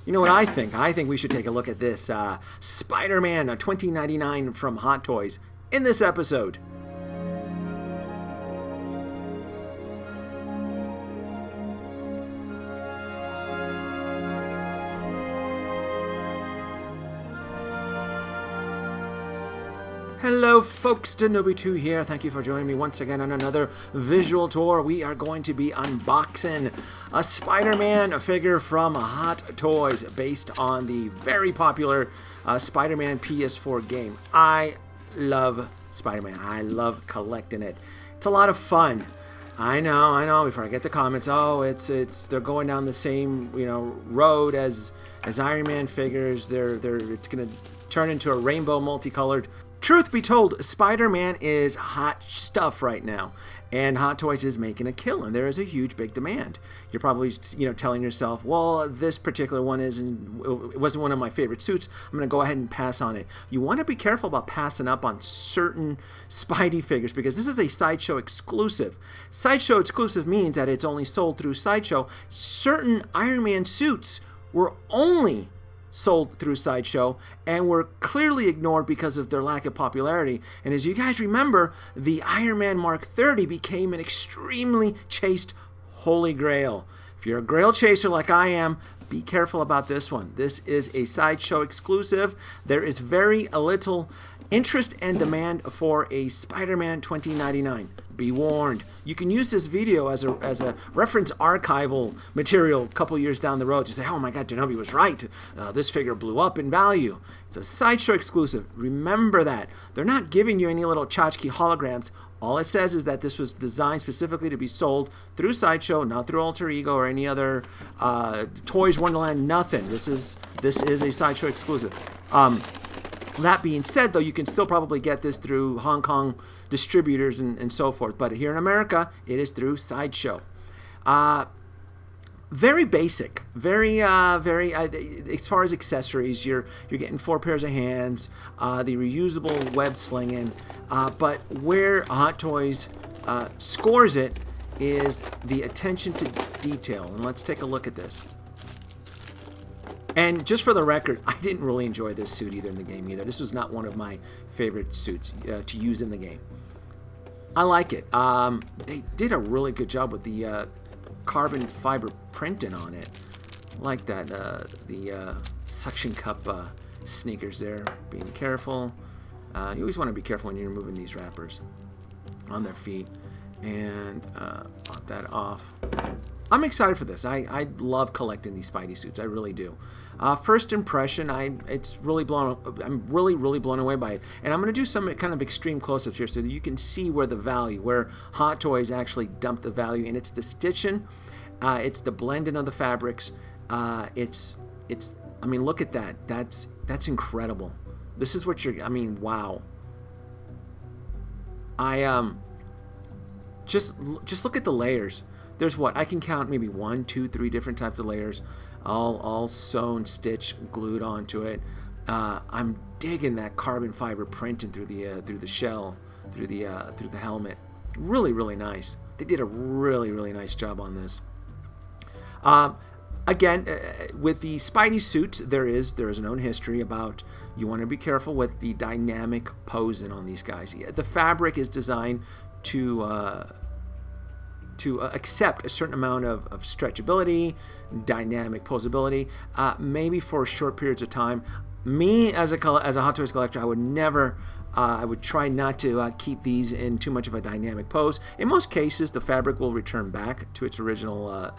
You know what I think? I think we should take a look at this Spider-Man 2099 from Hot Toys in this episode. Hello folks, Denobi2 here. Thank you for joining me once again on another visual tour. We are going to be unboxing a Spider-Man figure from Hot Toys based on the very popular Spider-Man PS4 game. I love Spider-Man. I love collecting it. It's a lot of fun. I know, before I get the comments, oh, they're going down the same, road as Iron Man figures. It's going to turn into a rainbow multicolored. Truth be told, Spider-Man is hot stuff right now, and Hot Toys is making a killing. There is a huge, big demand. You're probably, telling yourself, well, this particular one it wasn't one of my favorite suits. I'm going to go ahead and pass on it. You want to be careful about passing up on certain Spidey figures because this is a Sideshow exclusive. Sideshow exclusive means that it's only sold through Sideshow. Certain Iron Man suits were only sold through Sideshow and were clearly ignored because of their lack of popularity. And as you guys remember, the Iron Man Mark 30 became an extremely chased holy grail. If you're a grail chaser like I am, be careful about this one. This is a Sideshow exclusive. There is very little interest and demand for a Spider-Man 2099. Be warned. You can use this video as a reference archival material a couple years down the road to say, oh my god, Denobi was right. This figure blew up in value. It's a Sideshow exclusive. Remember that. They're not giving you any little tchotchke holograms. All it says is that this was designed specifically to be sold through Sideshow, not through Alter Ego or any other Toys Wonderland, nothing. This is a Sideshow exclusive. That being said, though, you can still probably get this through Hong Kong distributors and so forth. But here in America, it is through Sideshow. Very basic. Very, as far as accessories, you're getting 4 pairs of hands, the reusable web slinging. But where Hot Toys scores it is the attention to detail. And let's take a look at this. And just for the record, I didn't really enjoy this suit either in the game either. This was not one of my favorite suits to use in the game. I like it. They did a really good job with the carbon fiber printing on it. I like that. The suction cup sneakers there. Being careful. You always want to be careful when you're removing these wrappers on their feet. And pop that off. I'm excited for this. I love collecting these Spidey suits. I really do. First impression, I'm really blown away by it. And I'm going to do some kind of extreme close-ups here so that you can see where Hot Toys actually dumped the value. And it's the stitching, it's the blending of the fabrics. I mean, look at that. That's incredible. This is what wow. Just look at the layers. There's I can count maybe 1, 2, 3 different types of layers, all sewn, stitched, glued onto it. I'm digging that carbon fiber printing through the shell, through the helmet. Really, really nice. They did a really, really nice job on this. Again, with the Spidey suits, there is a known history about you want to be careful with the dynamic posing on these guys. The fabric is designed to accept a certain amount of stretchability, dynamic posability, maybe for short periods of time. Me, as a Hot Toys collector, I would never, I would try not to keep these in too much of a dynamic pose. In most cases, the fabric will return back to its original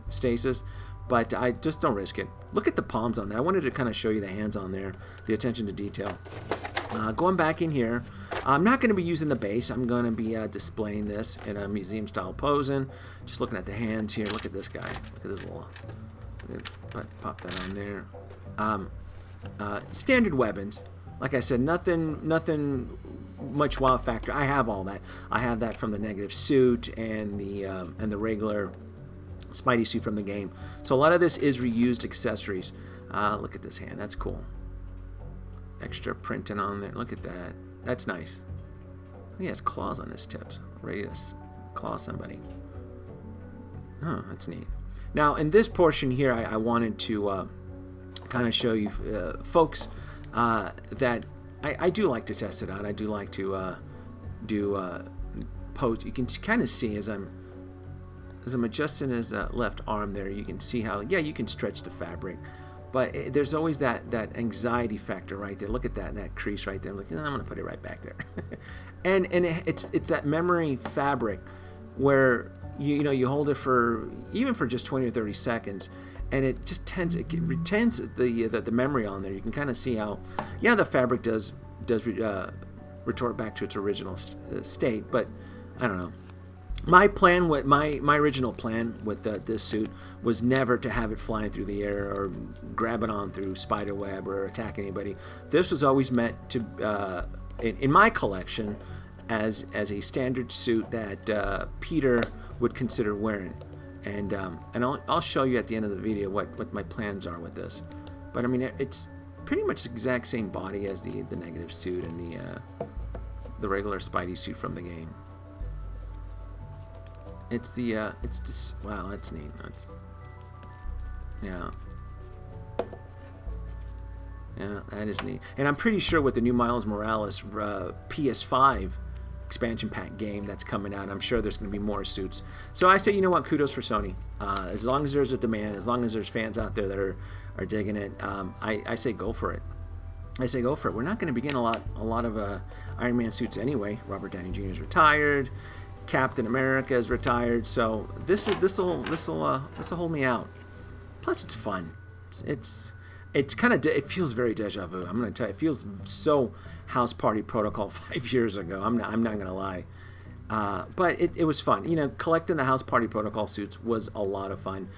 stasis, but I just don't risk it. Look at the palms on there. I wanted to kind of show you the hands on there, the attention to detail. Going back in here, I'm not going to be using the base. I'm going to be displaying this in a museum-style posing. Just looking at the hands here. Look at this guy. Look at this little... Pop that on there. Standard weapons. Like I said, nothing much wow factor. I have all that. I have that from the negative suit and the regular Spidey suit from the game. So a lot of this is reused accessories. Look at this hand. That's cool. Extra printing on there. Look at that. That's nice. He has claws on his tips. Ready to claw somebody. Oh, that's neat. Now, in this portion here, I wanted to kind of show you folks that I do like to test it out. I do like to post. You can kind of see as I'm adjusting his left arm there, you can see how, yeah, you can stretch the fabric, but there's always that anxiety factor right there. Look at that crease right there. I'm like, I'm gonna put it right back there. and it's that memory fabric where you hold it for even for just 20 or 30 seconds, and it retains the memory on there. You can kind of see how, yeah, the fabric does retort back to its original state, but I don't know. My plan with my original plan with this suit was never to have it flying through the air or grab it on through spider web or attack anybody. This was always meant to, in my collection, as a standard suit that Peter would consider wearing, and I'll show you at the end of the video what my plans are with this. But I mean, it's pretty much the exact same body as the negative suit and the regular Spidey suit from the game. It's just, wow, that's neat. Yeah, that is neat. And I'm pretty sure with the new Miles Morales PS5 expansion pack game that's coming out, I'm sure there's going to be more suits. So I say, you know what, kudos for Sony. As long as there's a demand, as long as there's fans out there that are digging it, I say go for it. We're not going to be getting a lot of Iron Man suits anyway. Robert Downey Jr. is retired. Captain America is retired, so this'll hold me out. Plus, it's fun. It's kind of it feels very deja vu. I'm gonna tell you, it feels so House Party Protocol 5 years ago. I'm not gonna lie, but it was fun. Collecting the House Party Protocol suits was a lot of fun,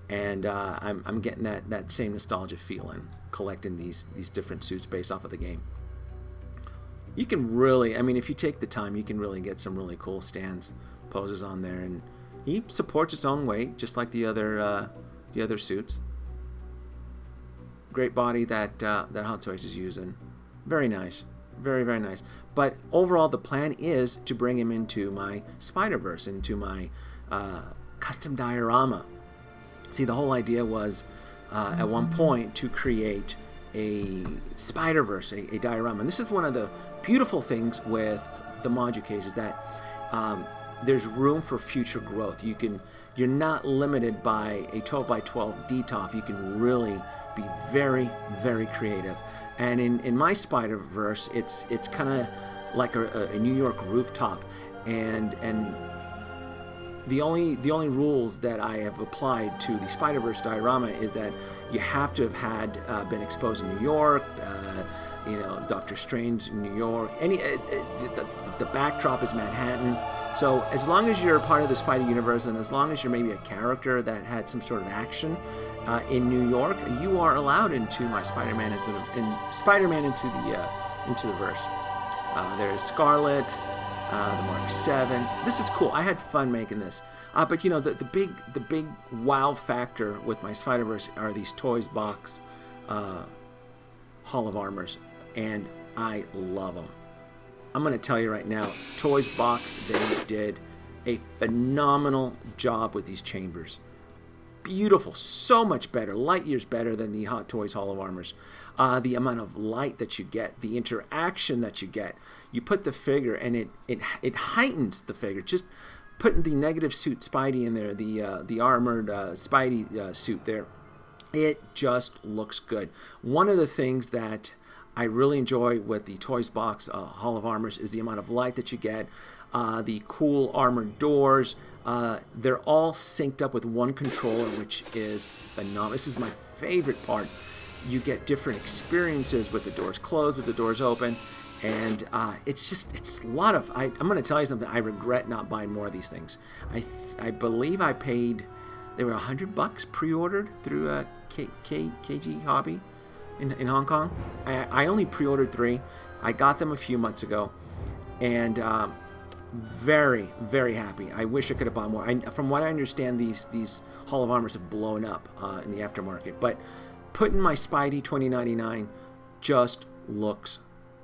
and I'm getting that same nostalgia feeling collecting these different suits based off of the game. You can really, I mean, if you take the time, you can really get some really cool stance poses on there, and he supports its own weight, just like the other suits. Great body that Hot Toys is using. Very nice, very, very nice. But overall, the plan is to bring him into my Spider-Verse, into my custom diorama. See, the whole idea was at one point to create a Spider-Verse, a diorama. And this is one of the beautiful things with the module case, is that there's room for future growth. You're not limited by a 12 by 12 DTOF. You can really be very, very creative. And in my Spider-Verse, it's kind of like a New York rooftop, and the only rules that I have applied to the Spider-Verse diorama is that you have to have been exposed in New York, Doctor Strange in New York. The backdrop is Manhattan. So as long as you're part of the Spidey universe, and as long as you're maybe a character that had some sort of action in New York, you are allowed into my Spider-Man into the verse. There's Scarlet. The Mark 7. This is cool. I had fun making this. But the big wow factor with my Spider-Verse are these Toys Box Hall of Armors, and I love them. I'm going to tell you right now, Toys Box, they did a phenomenal job with these chambers. Beautiful, so much better, light years better than the Hot Toys Hall of Armors. The amount of light that you get, the interaction that you get. You put the figure, and it heightens the figure. Just putting the negative suit Spidey in there, the armored Spidey suit there, it just looks good. One of the things that I really enjoy with the Toys Box Hall of Armors is the amount of light that you get. The cool armored doors. They're all synced up with one controller, which is phenomenal. This is my favorite part. You get different experiences with the doors closed, with the doors open, and it's a lot of. I'm going to tell you something. I regret not buying more of these things. I believe I paid. They were $100 pre-ordered through KG Hobby in Hong Kong. I only pre-ordered 3. I got them a few months ago, and very, very happy. I wish I could have bought more. From what I understand, these Hall of Armors have blown up in the aftermarket. But putting my Spidey 2099 just looks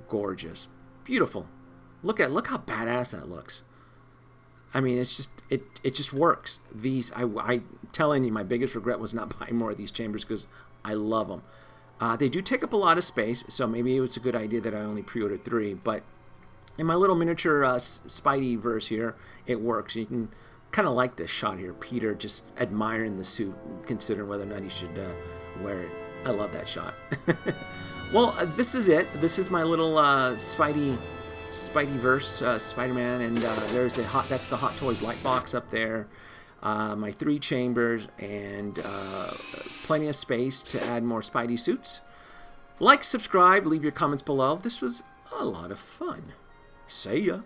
gorgeous, beautiful. Look how badass that looks. I mean, it's just it just works. These I telling you, my biggest regret was not buying more of these chambers because I love them. They do take up a lot of space, so maybe it's a good idea that I only pre-ordered 3, but in my little miniature Spidey verse here, it works. You can kind of like this shot here. Peter just admiring the suit, considering whether or not he should wear it. I love that shot. Well, this is it. This is my little Spidey verse, Spider-Man, and there's that's the Hot Toys light box up there. My 3 chambers and plenty of space to add more Spidey suits. Like, subscribe, leave your comments below. This was a lot of fun. See ya.